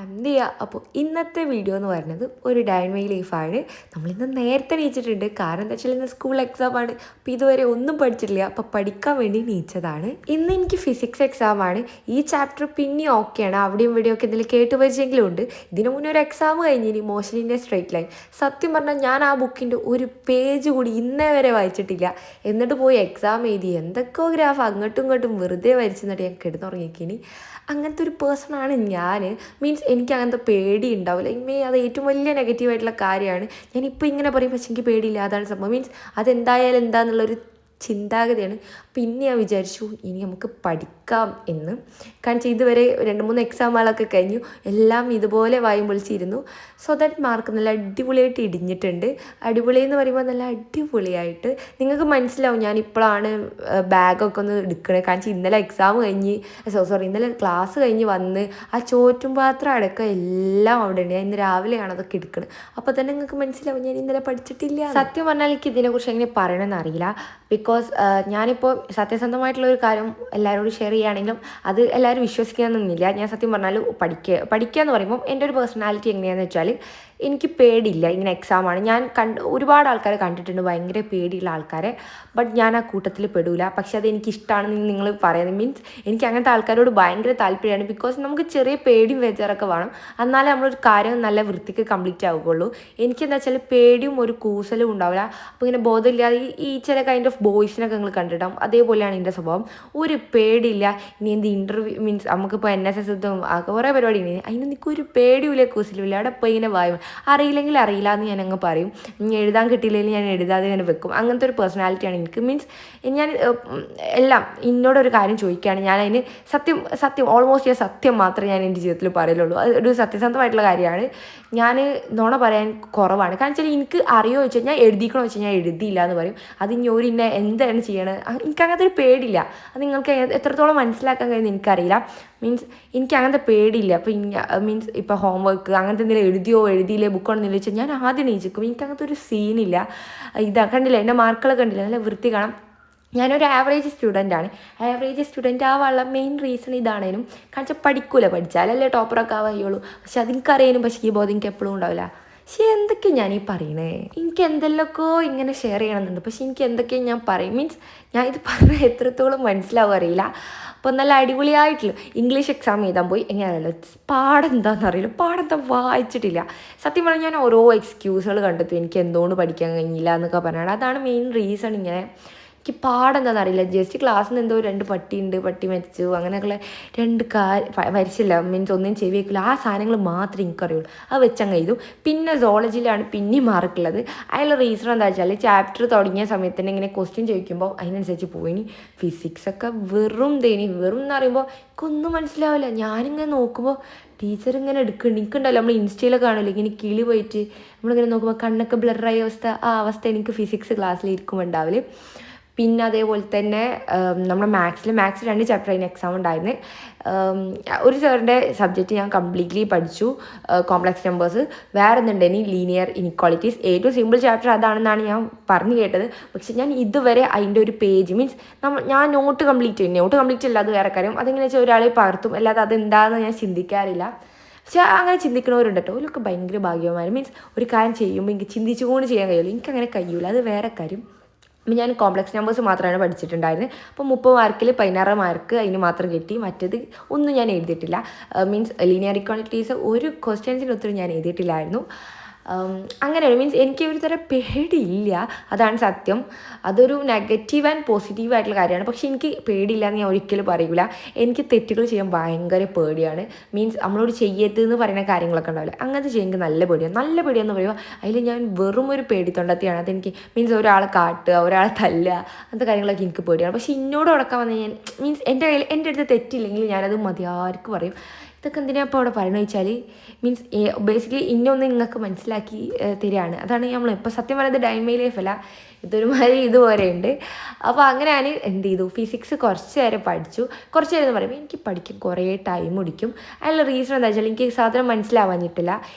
എന്ത് ചെയ്യുക. അപ്പോൾ ഇന്നത്തെ വീഡിയോ എന്ന് പറയുന്നത് ഒരു ഡേ ഇൻ മൈ ലൈഫാണ്. നമ്മളിന്ന് നേരത്തെ എണീച്ചിട്ടുണ്ട്. കാരണം എന്താ വെച്ചാൽ ഇന്ന് സ്കൂൾ എക്സാമാണ്. അപ്പോൾ ഇതുവരെ ഒന്നും പഠിച്ചിട്ടില്ല. അപ്പോൾ പഠിക്കാൻ വേണ്ടി എണീച്ചതാണ്. ഇന്ന് എനിക്ക് ഫിസിക്സ് എക്സാമാണ്. ഈ ചാപ്റ്റർ പിന്നെ ഓക്കെയാണ്. അവിടെയും ഇവിടെയൊക്കെ എന്തെങ്കിലും കേട്ട് പരിചയെങ്കിലും ഉണ്ട്. ഇതിനു മുന്നേ ഒരു എക്സാം കഴിഞ്ഞിനി മോഷനിൻ്റെ സ്ട്രൈറ്റ് ലൈൻ. സത്യം പറഞ്ഞാൽ ഞാൻ ആ ബുക്കിൻ്റെ ഒരു പേജ് കൂടി ഇന്നേ വരെ വായിച്ചിട്ടില്ല. എന്നിട്ട് പോയി എക്സാം എഴുതി എന്തൊക്കെയോ ഗ്രാഫ് അങ്ങോട്ടും ഇങ്ങോട്ടും വെറുതെ വരച്ചെന്നിട്ട് ഞാൻ കിടന്നുറങ്ങിക്കിനി. അങ്ങനത്തെ ഒരു പേഴ്സണാണ് ഞാൻ. മീൻസ് എനിക്ക് അങ്ങനത്തെ പേടി ഉണ്ടാവില്ല. അത് ഏറ്റവും വലിയ നെഗറ്റീവായിട്ടുള്ള കാര്യമാണ്. ഞാനിപ്പോൾ ഇങ്ങനെ പറയും, പക്ഷേ എനിക്ക് പേടിയില്ല. അതാണ് സംഭവം. മീൻസ് അതെന്തായാലും എന്താണെന്നുള്ളൊരു ചിന്താഗതിയാണ്. പിന്നെ ഞാൻ വിചാരിച്ചു ഇനി നമുക്ക് പഠിക്കാം എന്ന്. കാരണം ഇതുവരെ 2-3 എക്സാമുകളൊക്കെ കഴിഞ്ഞു. എല്ലാം ഇതുപോലെ വായും പൊളിച്ചിരുന്നു. സോ ദാറ്റ് മാർക്ക് നല്ല അടിപൊളിയായിട്ട് ഇടിഞ്ഞിട്ടുണ്ട്. അടിപൊളി എന്ന് പറയുമ്പോൾ നല്ല അടിപൊളിയായിട്ട് നിങ്ങൾക്ക് മനസ്സിലാവും. ഞാൻ ഇപ്പോഴാണ് ബാഗൊക്കെ ഒന്ന് എടുക്കണത്. കാരണം ഇന്നലെ എക്സാം കഴിഞ്ഞ് ഇന്നലെ ക്ലാസ് കഴിഞ്ഞ് വന്ന് ആ ചോറ്റും പാത്രം അടക്കം എല്ലാം അവിടെ ഉണ്ട്. ഞാൻ ഇന്ന് രാവിലെയാണ് അതൊക്കെ എടുക്കുന്നത്. അപ്പോൾ തന്നെ നിങ്ങൾക്ക് മനസ്സിലാവും ഞാൻ ഇന്നലെ പഠിച്ചിട്ടില്ല. സത്യം പറഞ്ഞാൽ എനിക്ക് ഇതിനെക്കുറിച്ച് എങ്ങനെ പറയണമെന്ന് അറിയില്ല. ബിക്കോസ് ഞാനിപ്പോൾ സത്യസന്ധമായിട്ടുള്ളൊരു കാര്യം എല്ലാവരോടും ഷെയർ ചെയ്യുകയാണെങ്കിലും അത് എല്ലാവരും വിശ്വസിക്കാനൊന്നുമില്ല. ഞാൻ സത്യം പറഞ്ഞാൽ പഠിക്കുക എന്ന് പറയുമ്പോൾ എൻ്റെ ഒരു പേഴ്സണാലിറ്റി എങ്ങനെയാണെന്ന് വെച്ചാൽ എനിക്ക് പേടിയില്ല. ഇങ്ങനെ എക്സാമാണ് ഞാൻ ഒരുപാട് ആൾക്കാരെ കണ്ടിട്ടുണ്ട്, ഭയങ്കര പേടിയുള്ള ആൾക്കാരെ. ബട്ട് ഞാൻ ആ കൂട്ടത്തിൽ പെടില്ല. പക്ഷെ അത് എനിക്കിഷ്ടമാണെന്ന് നിങ്ങൾ പറയുന്നത് മീൻസ് എനിക്ക് അങ്ങനത്തെ ആൾക്കാരോട് ഭയങ്കര താല്പര്യമാണ്. ബിക്കോസ് നമുക്ക് ചെറിയ പേടിയും വേജാറൊക്കെ വേണം, എന്നാലേ നമ്മളൊരു കാര്യം നല്ല വൃത്തിക്ക് കംപ്ലീറ്റ് ആവുകയുള്ളൂ. എനിക്കെന്താ വെച്ചാൽ പേടിയും ഒരു കൂസലും ഉണ്ടാവില്ല. അപ്പോൾ ഇങ്ങനെ ബോധമില്ലാതെ ഈ ചില കൈൻഡ് ഓഫ് ബോയ്സിനൊക്കെ നിങ്ങൾ കണ്ടിട്ടുണ്ടാവും. അതേപോലെയാണ് എൻ്റെ സ്വഭാവം. ഒരു പേടിയില്ല. ഇനി എന്ത് ഇൻ്റർവ്യൂ മീൻസ് നമുക്കിപ്പോൾ NSS കുറേ പരിപാടി ഉണ്ട്, അതിന് എനിക്കൊരു പേടിയില്ല കൂസലുമില്ല. അവിടെ പോയി ഇങ്ങനെ വായും അറിയില്ലെങ്കിൽ അറിയില്ല എന്ന് ഞാൻ അങ്ങ് പറയും. ഇനി എഴുതാൻ കിട്ടിയില്ലെങ്കിൽ ഞാൻ എഴുതാതെ ഇങ്ങനെ വെക്കും. അങ്ങനത്തെ ഒരു പേഴ്സണാലിറ്റിയാണ് എനിക്ക്. മീൻസ് ഞാൻ എല്ലാം ഇന്നോടൊരു കാര്യം ചോദിക്കുകയാണ് ഞാൻ അതിന് സത്യം ഓൾമോസ്റ്റ് ഞാൻ സത്യം മാത്രമേ ഞാൻ എൻ്റെ ജീവിതത്തിൽ പറയുള്ളൂ. അത് ഒരു സത്യസന്ധമായിട്ടുള്ള കാര്യമാണ്. ഞാൻ നുണ പറയാൻ കുറവാണ്. കാരണം വെച്ചാൽ എനിക്ക് അറിയോ ചോദിച്ചാൽ ഞാൻ എഴുതിക്കണോ വെച്ചാൽ ഞാൻ എഴുതിയില്ല എന്ന് പറയും. അത് ഇനി ഒരു ഇന്നെ എന്താണ് ചെയ്യണത് എനിക്ക് അങ്ങനത്തെ ഒരു പേടിയില്ല. അത് നിങ്ങൾക്ക് എത്രത്തോളം മനസ്സിലാക്കാൻ കഴിയുമെന്ന് എനിക്കറിയില്ല. മീൻസ് എനിക്ക് അങ്ങനത്തെ പേടിയില്ല. അപ്പോൾ മീൻസ് ഇപ്പോൾ ഹോംവർക്ക് അങ്ങനത്തെ എന്തെങ്കിലും എഴുതിയില്ലേ ബുക്കാണെന്ന് ചോദിച്ചാൽ ഞാൻ ആദ്യം എണീച്ചിരിക്കും. എനിക്ക് അങ്ങനത്തെ ഒരു സീനില്ല. കണ്ടില്ല എൻ്റെ മാർക്കുകളൊക്കെ കണ്ടില്ല, നല്ല വൃത്തി കാണാം. ഞാനൊരു ആവറേജ് സ്റ്റുഡൻ്റാണ്. ആവറേജ് സ്റ്റുഡൻ്റ് ആവാനുള്ള മെയിൻ റീസൺ ഇതാണേനും. കാരണം പഠിക്കൂല, പഠിച്ചാലല്ലേ ടോപ്പറൊക്കെ ആവുകയുള്ളൂ. പക്ഷെ അതെനിക്കറിയാനും പക്ഷേ ഈ ബോധം എനിക്ക് എപ്പോഴും ഉണ്ടാവില്ല. പക്ഷേ എന്തൊക്കെ ഞാനീ പറയണേ, എനിക്ക് എന്തെല്ലാമൊക്കെ ഇങ്ങനെ ഷെയർ ചെയ്യണമെന്നുണ്ട്. പക്ഷെ എനിക്ക് എന്തൊക്കെയാണ് ഞാൻ പറയും മീൻസ് ഞാൻ ഇത് പറഞ്ഞാൽ എത്രത്തോളം മനസ്സിലാവും അറിയില്ല. അപ്പോൾ നല്ല അടിപൊളിയായിട്ടുള്ള ഇംഗ്ലീഷ് എക്സാം എഴുതാൻ പോയി. എങ്ങനെയാണല്ലോ പാഠം എന്താണെന്നറിയില്ല, പാഠം വായിച്ചിട്ടില്ല. സത്യം പറഞ്ഞാൽ ഞാൻ ഓരോ എക്സ്ക്യൂസുകൾ കണ്ടെത്തും എനിക്ക് എന്തുകൊണ്ട് പഠിക്കാൻ കഴിഞ്ഞില്ല എന്നൊക്കെ പറഞ്ഞാൽ. അതാണ് മെയിൻ റീസൺ. ഇങ്ങനെ എനിക്ക് പാടെന്താണെന്ന് അറിയില്ല. ജസ്റ്റ് ക്ലാസ്സിൽ നിന്ന് എന്തോ 2 പട്ടിയുണ്ട്, പട്ടി മരിച്ചു, അങ്ങനെയൊക്കെയുള്ള 2 മരിച്ചില്ല മീൻസ് ഒന്നും ചെവി വയ്ക്കില്ല. ആ സാധനങ്ങൾ മാത്രമേ എനിക്കറിയുള്ളൂ. അത് വെച്ചങ്ങ് എഴുതും. പിന്നെ സോളജിയിലാണ് പിന്നെയും മാർക്കുള്ളത്. അതിലുള്ള റീസൺ എന്താ വെച്ചാൽ ചാപ്റ്റർ തുടങ്ങിയ സമയത്ത് തന്നെ ഇങ്ങനെ ക്വസ്റ്റ്യൻ ചോദിക്കുമ്പോൾ അതിനനുസരിച്ച് പോയിനി. ഫിസിക്സൊക്കെ വെറും എന്ന് പറയുമ്പോൾ എനിക്കൊന്നും മനസ്സിലാവില്ല. ഞാനിങ്ങനെ നോക്കുമ്പോൾ ടീച്ചർ ഇങ്ങനെ എടുക്കുന്നുണ്ട്. എനിക്കുണ്ടല്ലോ നമ്മൾ ഇൻസ്റ്റയിലൊക്കെ കാണുമല്ലോ ഇങ്ങനെ കിളി പോയിട്ട് നമ്മളിങ്ങനെ നോക്കുമ്പോൾ കണ്ണൊക്കെ ബ്ലറായ ആ അവസ്ഥ എനിക്ക് ഫിസിക്സ് ക്ലാസ്സിൽ ഇരിക്കുമ്പോൾ ഉണ്ടാവില്ല. പിന്നെ അതേപോലെ തന്നെ നമ്മുടെ മാത്സിൽ 2 ചാപ്റ്റർ അതിന് എക്സാം ഉണ്ടായിരുന്നു. ഒരു സാറിൻ്റെ സബ്ജക്റ്റ് ഞാൻ കംപ്ലീറ്റ്ലി പഠിച്ചു, കോംപ്ലക്സ് നമ്പേഴ്സ്. വേറെ എന്തുണ്ടെങ്കിൽ ലീനിയർ ഇനിക്വാളിറ്റീസ്. ഏറ്റവും സിമ്പിൾ ചാപ്റ്റർ അതാണെന്നാണ് ഞാൻ പറഞ്ഞു കേട്ടത്. പക്ഷെ ഞാൻ ഇതുവരെ അതിൻ്റെ ഒരു പേജ് മീൻസ് ഞാൻ നോട്ട് കംപ്ലീറ്റ് അല്ല, അത് വേറെ കാര്യം. അതെങ്ങനെ വെച്ചാൽ ഒരാളെ പകർത്തും, അല്ലാതെ അതെന്താണെന്ന് ഞാൻ ചിന്തിക്കാറില്ല. പക്ഷെ അങ്ങനെ ചിന്തിക്കണവരുണ്ട് കേട്ടോ. അവരൊക്കെ ഭയങ്കര ഭാഗ്യവാന്മാർ. മീൻസ് ഒരു കാര്യം ചെയ്യുമ്പോൾ എനിക്ക് ചിന്തിച്ചുകൊണ്ട് ചെയ്യാൻ കഴിയുള്ളൂ. എനിക്കങ്ങനെ കഴിയൂല, അത് വേറെ കാര്യം. അപ്പം ഞാൻ കോംപ്ലക്സ് നമ്പേഴ്സ് മാത്രമാണ് പഠിച്ചിട്ടുണ്ടായിരുന്നത്. അപ്പോൾ 30 മാർക്കിൽ 16 മാർക്ക് അതിന് മാത്രം കിട്ടി. മറ്റേത് ഒന്നും ഞാൻ എഴുതിയിട്ടില്ല. മീൻസ് ലീനിയർ ഇക്വാളിറ്റീസ് ഒരു ക്വസ്റ്റ്യൻസിന് ഉത്തരം ഞാൻ എഴുതിയിട്ടില്ലായിരുന്നു. അങ്ങനെയാണ് മീൻസ് എനിക്ക് ഒരു തരം പേടിയില്ല, അതാണ് സത്യം. അതൊരു നെഗറ്റീവ് ആൻഡ് പോസിറ്റീവ് ആയിട്ടുള്ള കാര്യമാണ്. പക്ഷേ എനിക്ക് പേടിയില്ല എന്ന് ഞാൻ ഒരിക്കലും പറയില്ല. എനിക്ക് തെറ്റുകൾ ചെയ്യാൻ ഭയങ്കര പേടിയാണ്. മീൻസ് നമ്മളോട് ചെയ്യരുതെന്ന് പറയുന്ന കാര്യങ്ങളൊക്കെ ഉണ്ടാവില്ല, അങ്ങനത്തെ ചെയ്യാൻ എനിക്ക് നല്ല പേടിയാന്ന് പറയുമ്പോൾ അതിൽ ഞാൻ വെറും ഒരു പേടിത്തൊണ്ടത്തിയാണ്. അതെനിക്ക് മീൻസ് ഒരാളെ കാട്ടുക, ഒരാളെ തല്ലുക, അങ്ങനത്തെ കാര്യങ്ങളൊക്കെ എനിക്ക് പേടിയാണ്. പക്ഷേ ഇന്നോട് ഉടക്കാൻ വന്ന് ഞാൻ മീൻസ് എൻ്റെ അടുത്ത് തെറ്റില്ലെങ്കിൽ ഞാനത് മതിയാർക്ക് പറയും. ഇതൊക്കെ എന്തിനാണ് ഇപ്പോൾ അവിടെ പറയുന്നത് വെച്ചാൽ മീൻസ് ബേസിക്കലി ഇന്നൊന്ന് നിങ്ങൾക്ക് മനസ്സിലാക്കി തരികയാണ്. അതാണ് നമ്മൾ ഇപ്പോൾ സത്യം പറയുന്നത് ഡേ ഇൻ മൈ ലൈഫ് അല്ല, ഇതൊരുമാതിരി ഇതുപോലെ ഉണ്ട്. അപ്പോൾ അങ്ങനെ ഞാൻ എന്ത് ചെയ്തു, ഫിസിക്സ് കുറച്ച് നേരം പഠിച്ചു. കുറച്ച് നേരം എന്ന് പറയുമ്പോൾ എനിക്ക് പഠിക്കാൻ കുറേ ടൈം പിടിക്കും. അതിനുള്ള റീസൺ എന്താ വെച്ചാൽ എനിക്ക് സാധനം മനസ്സിലാവാഞ്ഞിട്ടില്ല.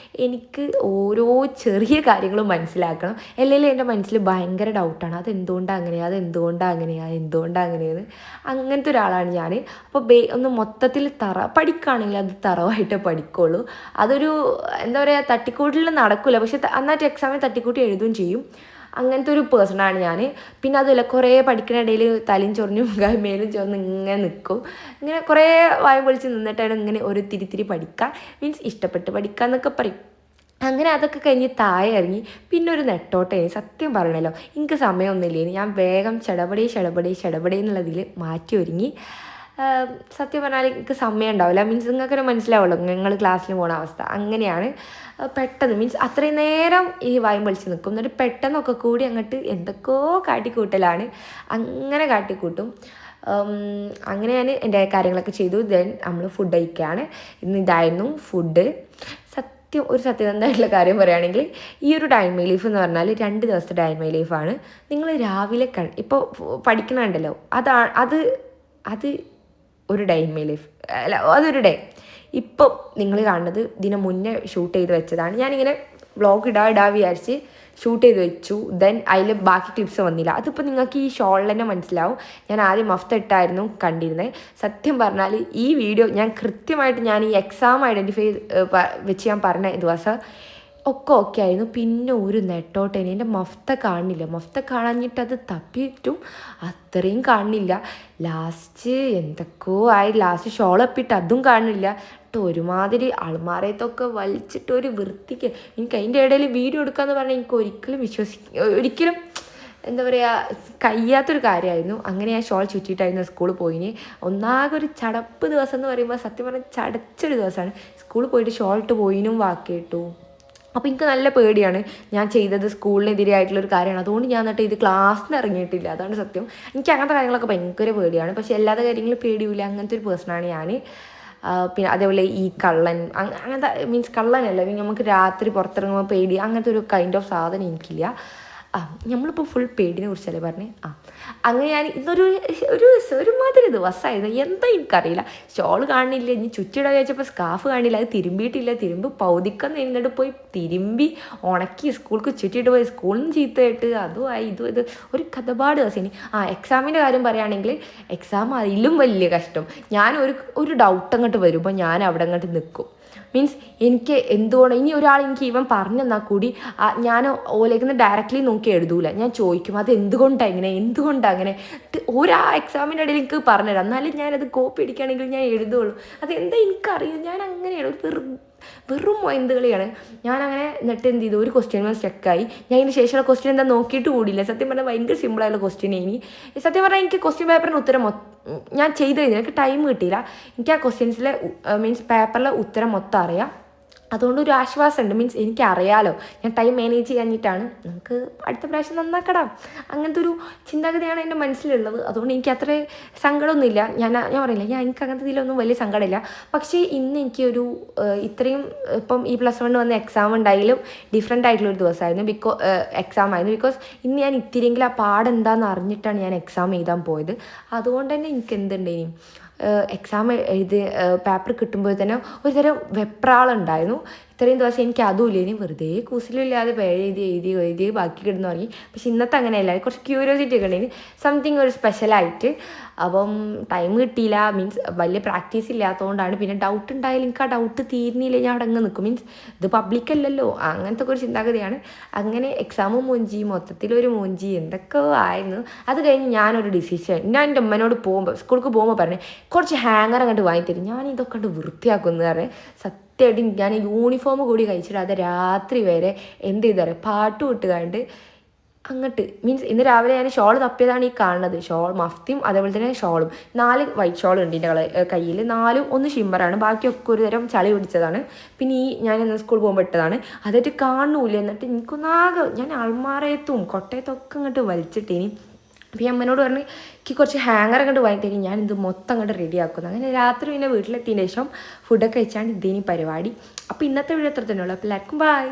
എനിക്ക് ഓരോ ചെറിയ കാര്യങ്ങളും മനസ്സിലാക്കണം. അല്ലെങ്കിൽ എൻ്റെ മനസ്സിൽ ഭയങ്കര ഡൗട്ടാണ്, അതെന്തുകൊണ്ടാണ് അങ്ങനെയാണ് അങ്ങനത്തെ ഒരാളാണ് ഞാൻ. അപ്പോൾ ഒന്ന് മൊത്തത്തിൽ പഠിക്കുകയാണെങ്കിൽ അത് വളരെ തറവായിട്ട് പഠിക്കുള്ളൂ. അതൊരു എന്താ പറയുക, തട്ടിക്കൂട്ടിൽ നടക്കില്ല, പക്ഷെ അന്നത്തെ എക്സാമിൽ തട്ടിക്കൂട്ടി എഴുതുകയും ചെയ്യും. അങ്ങനത്തെ ഒരു പേഴ്സണാണ് ഞാൻ. പിന്നെ അതുമല്ല, കുറേ പഠിക്കുന്ന ഇടയിൽ തലയും ചൊറിഞ്ഞും മേലും ചൊറിഞ്ഞ് ഇങ്ങനെ നിൽക്കും. ഇങ്ങനെ കുറേ വായ പൊളിച്ച് നിന്നിട്ടാണ് ഇങ്ങനെ ഒരു തിരി പഠിക്കുക. മീൻസ് ഇഷ്ടപ്പെട്ട് പഠിക്കുക എന്നൊക്കെ പറയും. അങ്ങനെ അതൊക്കെ കഴിഞ്ഞ് താഴെ ഇറങ്ങി. പിന്നെ ഒരു നെട്ടോട്ടേ, സത്യം പറയണല്ലോ, എനിക്ക് സമയമൊന്നുമില്ലേനി. ഞാൻ വേഗം ചടപടേ എന്നുള്ളതിൽ മാറ്റി ഒരുങ്ങി. സത്യം പറഞ്ഞാൽ എനിക്ക് സമയം ഉണ്ടാവില്ല. മീൻസ് നിങ്ങൾക്കൊരു മനസ്സിലാവുള്ളൂ, നിങ്ങൾ ക്ലാസ്സിൽ പോണ അവസ്ഥ അങ്ങനെയാണ്. പെട്ടെന്ന് മീൻസ് അത്രയും നേരം ഈ വായും പൊളിച്ച് നിൽക്കും, എന്നിട്ട് പെട്ടെന്നൊക്കെ കൂടി അങ്ങോട്ട് എന്തൊക്കെയോ കാട്ടിക്കൂട്ടലാണ്. അങ്ങനെ കാട്ടിക്കൂട്ടും. അങ്ങനെ ഞാൻ എൻ്റെ കാര്യങ്ങളൊക്കെ ചെയ്തു. ദെൻ നമ്മൾ ഫുഡ് കഴിക്കുകയാണ്. ഇന്ന് ഇതായിരുന്നു ഫുഡ്. ഒരു സത്യസന്ധമായിട്ടുള്ള കാര്യം പറയുകയാണെങ്കിൽ, ഈ ഒരു ഡൈൻ ലീഫ് എന്ന് പറഞ്ഞാൽ 2 ദിവസത്തെ ഡൈൻ ലീഫാണ്. നിങ്ങൾ രാവിലെ ഇപ്പോൾ പഠിക്കണുണ്ടല്ലോ, അത് ഒരു ഡൈൻ ലീഫ് അല്ല, അതൊരു ഡേ. ഇപ്പം നിങ്ങൾ കാണുന്നത് ഇതിന് മുന്നേ ഷൂട്ട് ചെയ്ത് വെച്ചതാണ്. ഞാനിങ്ങനെ വ്ളോഗ് ഇടാ വിചാരിച്ച് ഷൂട്ട് ചെയ്ത് വെച്ചു. ദെൻ അതിൽ ബാക്കി ക്ലിപ്സ് വന്നില്ല. അതിപ്പോൾ നിങ്ങൾക്ക് ഈ ഷോളിൽ തന്നെ മനസ്സിലാവും. ഞാൻ ആദ്യം മഫ്ത ഇട്ടായിരുന്നു കണ്ടിരുന്നത്. സത്യം പറഞ്ഞാൽ ഈ വീഡിയോ ഞാൻ കൃത്യമായിട്ട് ഞാൻ ഈ എക്സാം ഐഡൻറ്റിഫൈ വെച്ച് ഞാൻ പറഞ്ഞ ദിവസം ഒക്കെ ഓക്കെ ആയിരുന്നു. പിന്നെ ഒരു നെട്ടോട്ടേനെ എൻ്റെ മഫ്ത കാണില്ല. മഫ്ത കാണാഞ്ഞിട്ട് അത് തപ്പിയിട്ടും അത്രയും കാണില്ല. ലാസ്റ്റ് എന്തൊക്കെയോ ആയി. ലാസ്റ്റ് ഷോളപ്പിട്ട് അതും കാണില്ല. ഒരുമാതിരി അൾമാറയത്തൊക്കെ വലിച്ചിട്ട് ഒരു വൃത്തിക്ക്. എനിക്ക് അതിൻ്റെ ഇടയിൽ വീഡിയോ എടുക്കാമെന്ന് പറഞ്ഞാൽ എനിക്ക് ഒരിക്കലും എന്താ പറയുക, കഴിയാത്തൊരു കാര്യമായിരുന്നു. അങ്ങനെ ഞാൻ ഷോൾ ചുറ്റിയിട്ടായിരുന്നു സ്കൂളിൽ പോയിന്. ഒന്നാകെ ഒരു ചടപ്പ് ദിവസം എന്ന് പറയുമ്പോൾ സത്യം പറഞ്ഞാൽ ചടച്ചൊരു ദിവസമാണ്. സ്കൂളിൽ പോയിട്ട് ഷോൾ ഇട്ട് പോയിനും വാക്കിയിട്ടു. അപ്പോൾ എനിക്ക് നല്ല പേടിയാണ്. ഞാൻ ചെയ്തത് സ്കൂളിനെതിരായിട്ടുള്ളൊരു കാര്യമാണ്. അതുകൊണ്ട് ഞാൻ എന്നിട്ട് ഇത് ക്ലാസ്സിൽ നിന്ന് ഇറങ്ങിയിട്ടില്ല. അതാണ് സത്യം. എനിക്ക് അങ്ങനത്തെ കാര്യങ്ങളൊക്കെ ഭയങ്കര പേടിയാണ്. പക്ഷേ എല്ലാത്ത കാര്യങ്ങളും പേടിയില്ല. അങ്ങനത്തെ ഒരു പേഴ്സണാണ് ഞാൻ. പിന്നെ അതേപോലെ ഈ കള്ളൻ അങ്ങനത്തെ മീൻസ് കള്ളനല്ല, നമുക്ക് രാത്രി പുറത്തിറങ്ങുമ്പോൾ പേടി, അങ്ങനത്തെ ഒരു കൈൻഡ് ഓഫ് സാധനം എനിക്കില്ല. നമ്മളിപ്പോൾ ഫുൾ പേടിനെ കുറിച്ചല്ലേ പറഞ്ഞേ. അങ്ങനെ ഞാൻ ഒരുമാതിരി ദിവസമായിരുന്നു. എന്താ എനിക്കറിയില്ല. ഷോൾ കാണില്ല, ഇനി ചുറ്റിടാൻ ചോദിച്ചപ്പോൾ സ്കാഫ് കാണില്ല. അത് തിരുമ്പിയിട്ടില്ല. തിരുമ്പ് പൗതിക്കൊന്ന് എന്നിട്ട് പോയി തിരുമ്പി ഉണക്കി സ്കൂൾക്ക് ചുറ്റിയിട്ട് പോയി. സ്കൂളിൽ നിന്ന് ചീത്തയായിട്ട് അതുമായി ഇത് ഒരു കഥപാട് ദിവസം. ഇനി എക്സാമിൻ്റെ കാര്യം പറയുകയാണെങ്കിൽ, എക്സാം അതിലും വലിയ കഷ്ടം. ഞാൻ ഒരു ഡൗട്ട് അങ്ങോട്ട് വരുമ്പോൾ ഞാൻ അവിടെ അങ്ങോട്ട് നിൽക്കും. മീൻസ് എനിക്ക് എന്തുകൊണ്ട് ഇനി ഒരാൾ എനിക്ക് ഇവൻ പറഞ്ഞു തന്നാൽ കൂടി ഞാൻ ഓലേക്കുന്ന് ഡയറക്റ്റ്ലി നോക്കി എഴുതൂല. ഞാൻ ചോദിക്കും അത് എന്തുകൊണ്ടാണ് അങ്ങനെ എക്സാമിൻ്റെ ഇടയിൽ എനിക്ക് പറഞ്ഞുതരാം. എന്നാലും ഞാനത് കോപ്പി അടിക്കുകയാണെങ്കിൽ ഞാൻ എഴുതുള്ളൂ. അതെന്താ എനിക്കറിയാം. ഞാൻ അങ്ങനെയാണ്, വെറും മൊയന്ത് കളിയാണ്. ഞാനങ്ങനെ എന്നിട്ട് എന്ത് ചെയ്തു, ഒരു ക്വസ്റ്റ്യൻ സ്റ്റക്കായി. ഞാൻ ഇതിന് ശേഷമുള്ള ക്വസ്റ്റ്യൻ എന്താ നോക്കിയിട്ട് കൂടിയില്ല. സത്യം പറഞ്ഞാൽ ഭയങ്കര സിമ്പിളായുള്ള ക്വസ്റ്റ്യൻ. സത്യം പറഞ്ഞാൽ എനിക്ക് ക്വസ്റ്റ്യൻ പേപ്പറിന് ഉത്തരം ഞാൻ ചെയ്ത് കഴിഞ്ഞാൽ എനിക്ക് ടൈം കിട്ടിയില്ല. എനിക്ക് ആ ക്വസ്റ്റ്യൻസിലെ മീൻസ് പേപ്പറിലെ ഉത്തരം മൊത്തം അറിയാം. അതുകൊണ്ട് ഒരു ആശ്വാസമുണ്ട്. മീൻസ് എനിക്കറിയാലോ, ഞാൻ ടൈം മാനേജ് ചെയ്യാഞ്ഞിട്ടാണ്. നമുക്ക് അടുത്ത പ്രാവശ്യം നന്നാക്കണം, അങ്ങനത്തെ ഒരു ചിന്താഗതിയാണ് എൻ്റെ മനസ്സിലുള്ളത്. അതുകൊണ്ട് എനിക്ക് അത്ര സങ്കടമൊന്നുമില്ല. ഞാൻ പറയില്ല, എനിക്ക് അങ്ങനത്തെ ഇതിലൊന്നും വലിയ സങ്കടമില്ല. പക്ഷേ ഇന്ന് എനിക്കൊരു ഇത്രയും ഇപ്പം ഈ +1 വന്ന എക്സാം ഉണ്ടായാലും ഡിഫറെൻ്റ് ആയിട്ടുള്ളൊരു ദിവസമായിരുന്നു. എക്സാം ആയിരുന്നു. ബിക്കോസ് ഇന്ന് ഞാൻ ഇത്തിരിയെങ്കിലും ആ പാടെന്താണെന്ന് അറിഞ്ഞിട്ടാണ് ഞാൻ എക്സാം എഴുതാൻ പോയത്. അതുകൊണ്ട് തന്നെ എനിക്ക് എന്തുണ്ടേനും എക്സാം എഴുതി പേപ്പർ കിട്ടുമ്പോൾ തന്നെ ഒരുതരം വെപ്രാളുണ്ടായിരുന്നു. ഇത്രയും ദിവസം എനിക്ക് അതുമില്ല. ഇനി വെറുതെ കൂസലില്ലാതെ എഴുതി ബാക്കി കിടന്നു തുടങ്ങി. പക്ഷെ ഇന്നത്തെ അങ്ങനെയല്ല, കുറച്ച് ക്യൂരിയോസിറ്റി ഒക്കെ ഉണ്ടായിരുന്നു, സംതിങ് ഒരു സ്പെഷ്യലായിട്ട്. അപ്പം ടൈം കിട്ടിയില്ല. മീൻസ് വലിയ പ്രാക്ടീസ് ഇല്ലാത്തതുകൊണ്ടാണ്. പിന്നെ ഡൗട്ട് ഉണ്ടായാലും എനിക്ക് ആ ഡൗട്ട് തീരുന്നില്ല, ഞാൻ അവിടെ അങ്ങ് നിൽക്കും. മീൻസ് ഇത് പബ്ലിക്കല്ലല്ലോ, അങ്ങനത്തെ ഒരു ചിന്താഗതിയാണ്. അങ്ങനെ എക്സാമും മൂഞ്ചി, മൊത്തത്തിലൊരു മൂഞ്ചി, എന്തൊക്കെയോ ആയിരുന്നു. അത് കഴിഞ്ഞ് ഞാനൊരു ഡിസിഷൻ, ഞാൻ എൻ്റെ അമ്മനോട് സ്കൂൾക്ക് പോകുമ്പോൾ പറഞ്ഞേ കുറച്ച് ഹാങ്ങർ അങ്ങോട്ട് വാങ്ങിത്തരും, ഞാൻ ഇതൊക്കെ കണ്ട് വൃത്തിയാക്കുമെന്ന് പറഞ്ഞ്. സത്യമായിട്ട് ഞാൻ യൂണിഫോം കൂടി കഴിച്ചിടാതെ രാത്രി വരെ എന്ത് ചെയ്തറിയാം, പാട്ട് വിട്ടുകാണ്ട് അങ്ങോട്ട്. മീൻസ് ഇന്ന് രാവിലെ ഞാൻ ഷോൾ തപ്പിയതാണ് ഈ കാണുന്നത്. മഫ്തിയും അതേപോലെ തന്നെ ഷോളും 4 വൈറ്റ് ഷോൾ ഉണ്ട് എൻ്റെ കയ്യിൽ. 4 ഒന്ന് ഷിമ്മറാണ്, ബാക്കിയൊക്കെ ഒരു തരം ചളി പിടിച്ചതാണ്. പിന്നെ ഞാൻ ഇന്ന് സ്കൂളിൽ പോകുമ്പോൾ ഇട്ടതാണ്. അതായിട്ട് കാണൂല. എന്നിട്ട് എനിക്കൊന്നാകെ ഞാൻ അൾമാറയത്തും കൊട്ടയത്തൊക്കെ അങ്ങോട്ട് വലിച്ചിട്ടേനി. അപ്പോൾ ഈ അമ്മനോട് പറഞ്ഞ് എനിക്ക് കുറച്ച് ഹാങ്ങർ അങ്ങോട്ട് വാങ്ങിത്തരും, ഞാൻ ഇത് മൊത്തം അങ്ങോട്ട് റെഡിയാക്കുന്നു. അങ്ങനെ രാത്രി പിന്നെ വീട്ടിലെത്തിയതിന് ശേഷം ഫുഡൊക്കെ കഴിച്ചാണ് ഇതേനി പരിപാടി. അപ്പോൾ ഇന്നത്തെ വീഡിയോ എത്ര തന്നെ ഉള്ളൂ. അപ്പോൾ എല്ലാവർക്കും ബൈ.